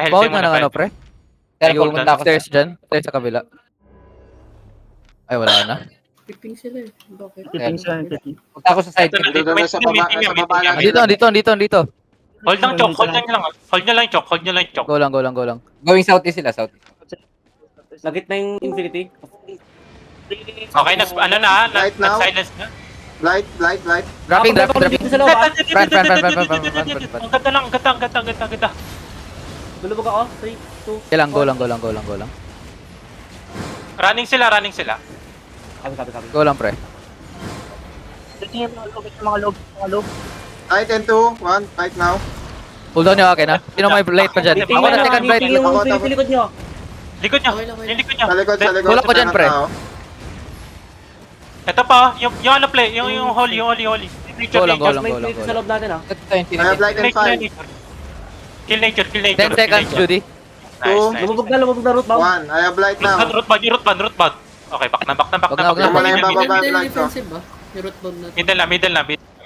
Pa-health Bakit muna nga ng ano, tayo. pre? Pero Yung pumunta ako stairs dyan. Stairs sa kabila. Ay, wala na. Piping sila eh. Bakit? Tipping siya, tipping. Punta ako sa side. Ito na, Dito na sa baba, meeting sa baba lang. Andito. Hold lang, chok. Hold lang lang. Hold nyo lang, chok. Hold nyo lang, chok. Go lang. Going southeast sila, southeast. Nagit na yung Infinity. Okay, ano na, Right now? nag-silence na. Light. Dropping. Dito sa loob ah. Front. Ang ganda. Lulubog ako. 3, 2. Okay lang, go lang. Running sila. Kabi. Go lang, pre. Ito yung mga loob. Light and 2, 1, right now. Pull down nyo akin, ha? Sino may blade pa dyan? Meeting Ako na second blade. yung Infinity likod nyo. Likod nyo. Okay lang. Yung likod nyo. Sa likod. Kulang ko dyan, pre. Ito pa, yung ano play, yung holy. Go lang. Just may Infinity sa loob natin ah. Ito yung I have light and 5. Kill nature. 10 seconds, Judy. Nice. Lumubog na root bomb. 1, I have light now. Root band. Okay, back na. Wag na. Yung wala yung bababa Middle light ko. defensive ba? Yung root bomb natin.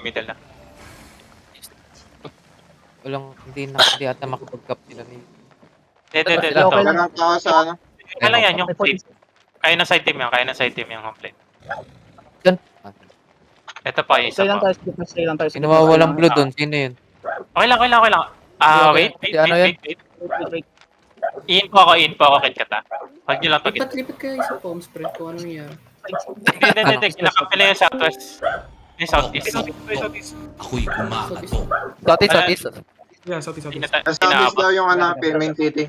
Middle na. Hindi ata makapag-cap sila ni. Hindi. Okay Ganun pa ako sa ano. Kaya lang yan, yung plate. Kaya na side team yung home plate. Ito pa, isa Stay lang pa. tayo. Sino walang blue doon? Sino yun? Okay lang. Wait. Ano yan? In po ako, Kit Kata. Hold nyo lang to, Kit. Lipat kayo sa palm spread kung ano nangyari. Hindi. Kinakapila yung southwest. Yung southeast. Ako'y kumakato. Southeast. Establish daw yung ano, main city.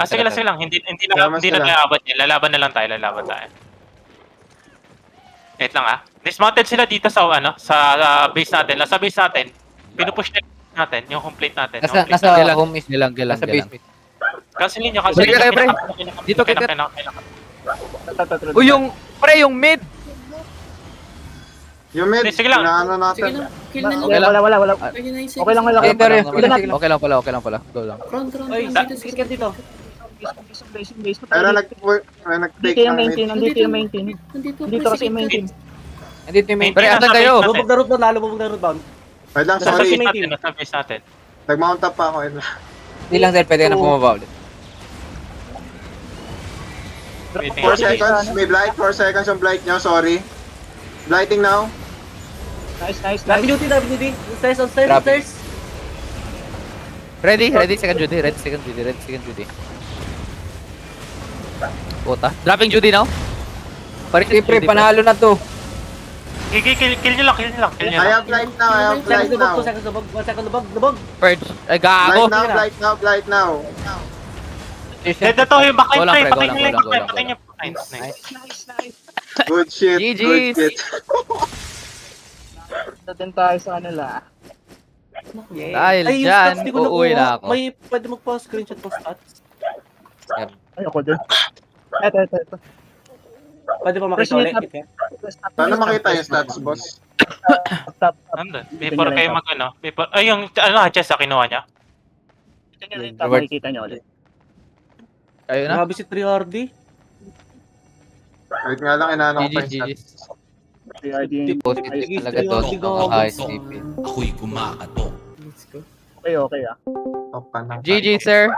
Sige lang. Hindi na tayo abot yan. Lalaban na lang tayo. Wait lang ah. Dismounted sila dito sa base natin. Sa base natin, pinupush natin yung home plate natin. Nasa home is Gilang. nasa base. Cancelin nyo. Balik ka kayo, pre. Dito, Kit. Uy, yung mid. Yung mid, Sige lang. inaano Sige natin. lang. Kill na nila. Wala. Ayun na yung Okay lang. Okay lang pala. Go lang. Front. Oy, Dito. dito. Base. Pero nag-take Dito yung ng main mid. team. Nandito yung main team. Dito kasi yung main team. Nandito yung main. Pre, asan kayo? Lumubog na root bomb. Lumubog na root bomb. Wait lang, Nasa sorry. base natin. Nag-mount up pa ako. Hindi lang sir, pwede ka na bumaba ulit. 4 seconds, may blight. 4 seconds yung blight nyo, sorry. Blighting now. Nice. WD. On stairs. Ready, second Judy. Puta. Dropping Judy now. Pre, panalo na to. Kill nyo lang. I have blight now, I have blight now. 2 seconds lubog. 1 second lubog. Purge. Ay, gago. Blight now. Ito yung backline Go lang, play. pre, Patayin go nyo lang. yung backline. Nice. Good shit, GG's. good shit. Datin tayo sa kanila. Dahil Ay, yung dyan, stats, di ko uuwi nakuha. na ako. May pwede magpa-screenshot ng stats. Ay, ako din. Ito. Pwede pa makita ulit. Sana makita yung stats, boss. Top. Nandun. Before kayo ay yung chest kinuha niya. Makikita nyo ulit. Kayo na? Grabe si 3RD. Wait nga lang, inaano ko pa yung GG. stats. Positive talaga to. Nakakahit Ako'y kumakato. Let's go. Okay ah. Top ka na. GG, sir.